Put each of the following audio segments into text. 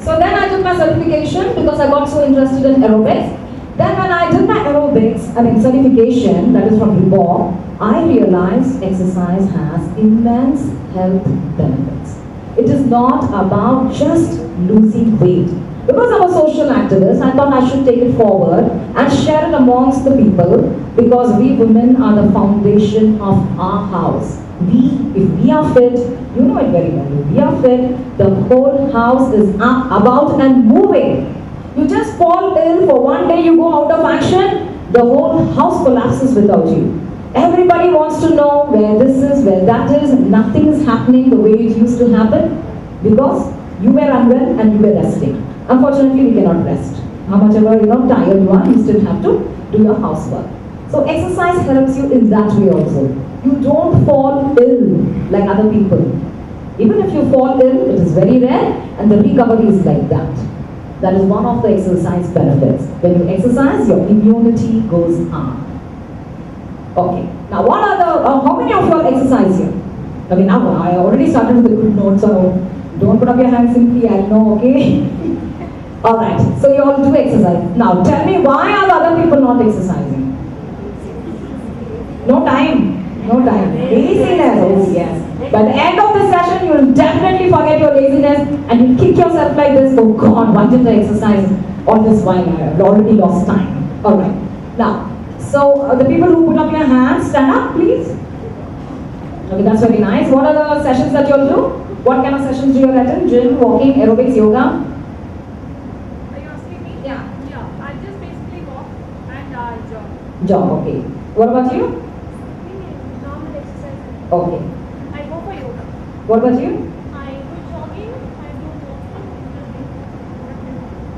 So then I took my certification because I got so interested in aerobics. Then when I did my certification, that is from Reebok, I realized exercise has immense health benefits. It is not about just losing weight. Because I'm a social activist, I thought I should take it forward and share it amongst the people, because we women are the foundation of our house. If we are fit, you know it very well, if we are fit, the whole house is up, about and moving. You just fall ill for one day, you go out of action, the whole house collapses without you. Everybody wants to know where this is, where that is, nothing is happening the way it used to happen, because you were unwell and you were resting. Unfortunately, we cannot rest. How much ever tired you are, you still have to do your housework. So exercise helps you in that way also. You don't fall ill like other people. Even if you fall ill, it is very rare, and the recovery is like that. That is one of the exercise benefits. When you exercise, your immunity goes up. Okay. Now, how many of you all exercise here? Okay, now I already started with a good note, so don't put up your hands simply, I know, okay? Alright, so you all do exercise. Now, tell me, why are the other people not exercising? No time. No time. Laziness, oh yes. By the end of this session, you will definitely forget your laziness and you kick yourself like this. Oh God, why didn't I exercise all this while? I've already lost time. Alright. Now, so the people who put up your hands, stand up please. Okay, that's very nice. What are the sessions that you'll do? What kind of sessions do you attend? Gym, walking, aerobics, yoga? Are you asking me? Yeah. Yeah, I just basically walk and jog. Jog, okay. What about you? Normal exercise. Okay. I go for yoga. What about you? I do jogging. I do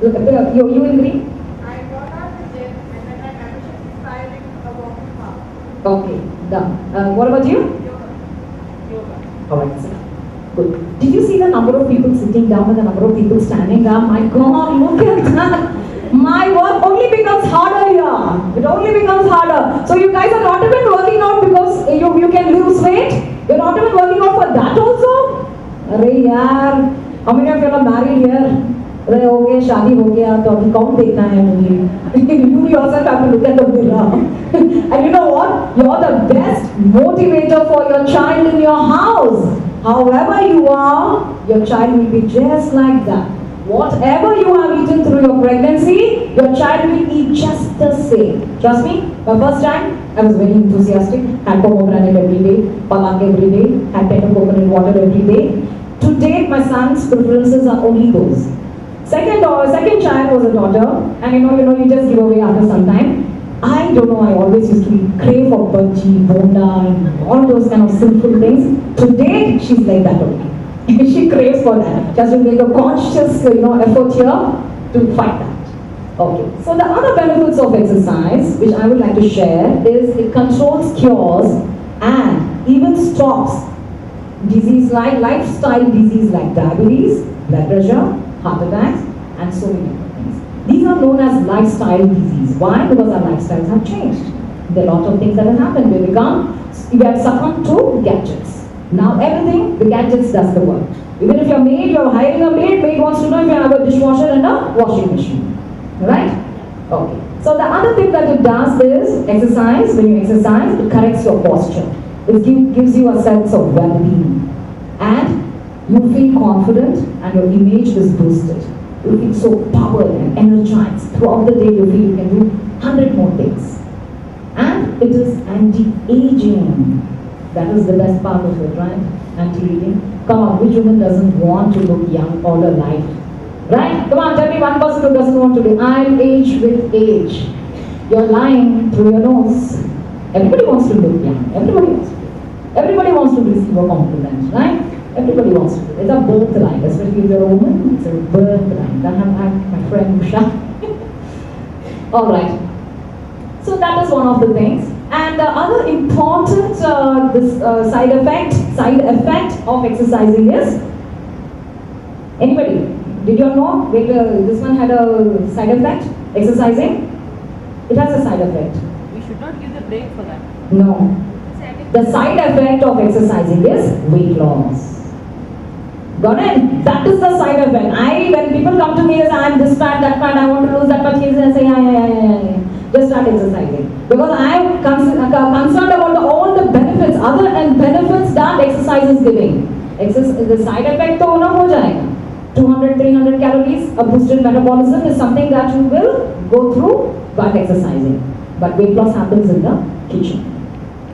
Look, you agree? I got out the gym and then my membership expiring a walking park. Okay, done. What about you? Yoga. Alright, sit down. Good. Did you see the number of people sitting down and the number of people standing up? My God, look at that. My work only becomes harder here. It only becomes harder. So you guys are not even working out because you can lose weight. You're not even working out for that also. Arey yaar, how many of you are married here? अरे हो गया शादी हो गया तो अभी कौन देखना है मुझे? You yourself have to look at the mirror. And you know what? You're the best motivator for your child in your house. However you are, your child will be just like that. Whatever you have eaten through your pregnancy, your child will eat just the same. Trust me, my first time, I was very enthusiastic. Had pomegranate every day, palak every day, had tender coconut water every day. To date, my son's preferences are only those. Second child was a daughter, and you just give away after some time. I don't know, I always used to crave for bhaji, bonda, and all those kind of sinful things. To date, she's like that only. She craves for that. Just to make a conscious, effort here to fight that. Okay. So the other benefits of exercise, which I would like to share, is it controls, cures, and even stops disease like lifestyle disease like diabetes, blood pressure, heart attacks, and so many other things. These are known as lifestyle disease. Why? Because our lifestyles have changed. There are a lot of things that have happened. We have succumbed to gadgets. Now everything, the gadgets does the work. Even if you're maid, you're hiring a maid wants to know if you have a dishwasher and a washing machine. Right? Okay. So the other thing that it does is exercise. When you exercise, it corrects your posture. It gives you a sense of well-being. And you feel confident and your image is boosted. You feel so powered and energized. Throughout the day you feel you can do 100 more things. And it is anti-aging. That is the best part of it, right? Anti-aging. Come on, which woman doesn't want to look young all her life? Right? Come on, tell me one person who doesn't want to be. I'll age with age. You're lying through your nose. Everybody wants to look young. Everybody wants to receive a compliment, right? Everybody wants to. It's a birthright, especially if you're a woman. It's a birthright. I have my friend Usha. All right. So that is one of the things. And the other important side effect of exercising is, anybody? Did you know? Wait, this one had a side effect. Exercising. It has a side effect. We should not give the break for that. No. The side effect of exercising is weight loss. Got it? That is the side effect. When people come hears I'm this fat, that fat, I want to lose that much, he's going to say, yeah. Just start exercising. Because I am concerned about all the benefits, other and benefits that exercise is giving. The side effect तो ना हो जाएगा. 200-300 calories, a boosted metabolism is something that you will go through by exercising. But weight loss happens in the kitchen.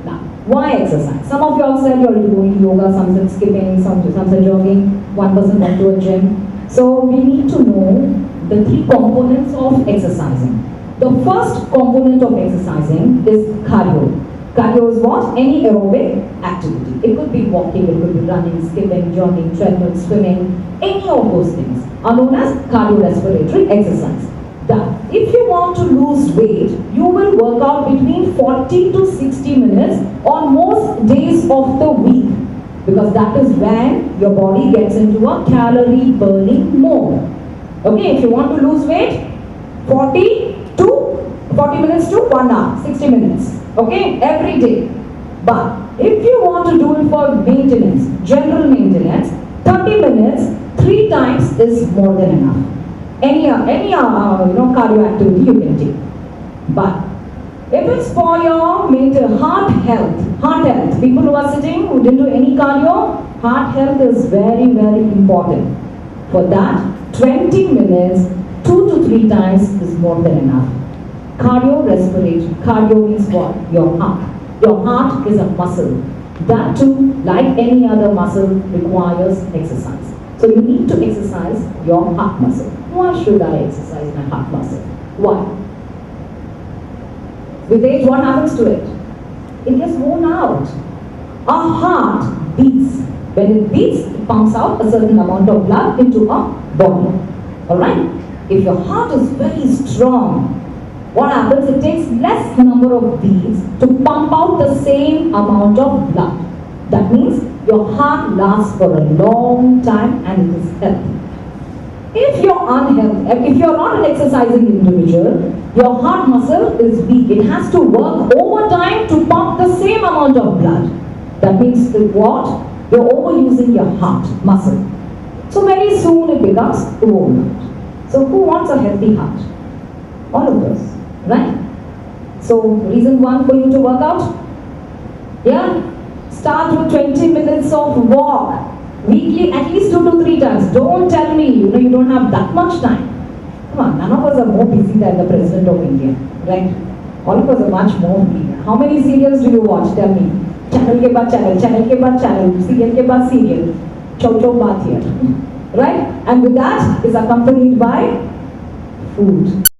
Now, why exercise? Some of you all said you're doing yoga, some said skipping, some said jogging, one person went to a gym. So we need to know the three components of exercising. The first component of exercising is cardio. Cardio is what? Any aerobic activity. It could be walking, it could be running, skipping, jogging, treadmill, swimming. Any of those things are known as cardiorespiratory exercise. Now, if you want to lose weight, you will work out between 40 to 60 minutes on most days of the week. Because that is when your body gets into a calorie burning mode. Okay, if you want to lose weight, 40 minutes to 1 hour, 60 minutes. Okay, every day. But if you want to do it for maintenance, general maintenance, 30 minutes, 3 times is more than enough. Any cardio activity you can take. But if it's for your heart health, people who are sitting who didn't do any cardio, heart health is very, very important. For that, 20 minutes, 2 to 3 times is more than enough. Cardiorespiratory. Cardio means what? Your heart. Your heart is a muscle. That too, like any other muscle, requires exercise. So you need to exercise your heart muscle. Why should I exercise my heart muscle? Why? With age, what happens to it? It gets worn out. Our heart beats. When it beats, it pumps out a certain amount of blood into our body. Alright? If your heart is very strong, what happens? It takes less number of beats to pump out the same amount of blood. That means your heart lasts for a long time and it is healthy. If you're unhealthy, if you're not an exercising individual, your heart muscle is weak. It has to work overtime to pump the same amount of blood. That means what? You're overusing your heart muscle. So very soon it becomes worn out. So who wants a healthy heart? All of us. Right? So, reason 1 for you to work out? Yeah? Start with 20 minutes of walk. Weekly, at least 2 to 3 times. Don't tell me, you don't have that much time. Come on, none of us are more busy than the President of India. Right? All of us are much more busy. How many serials do you watch? Tell me. Channel ke baad channel, channel ke baad channel, serial ke baad serial. Chow baat here. Right? And with that is accompanied by food.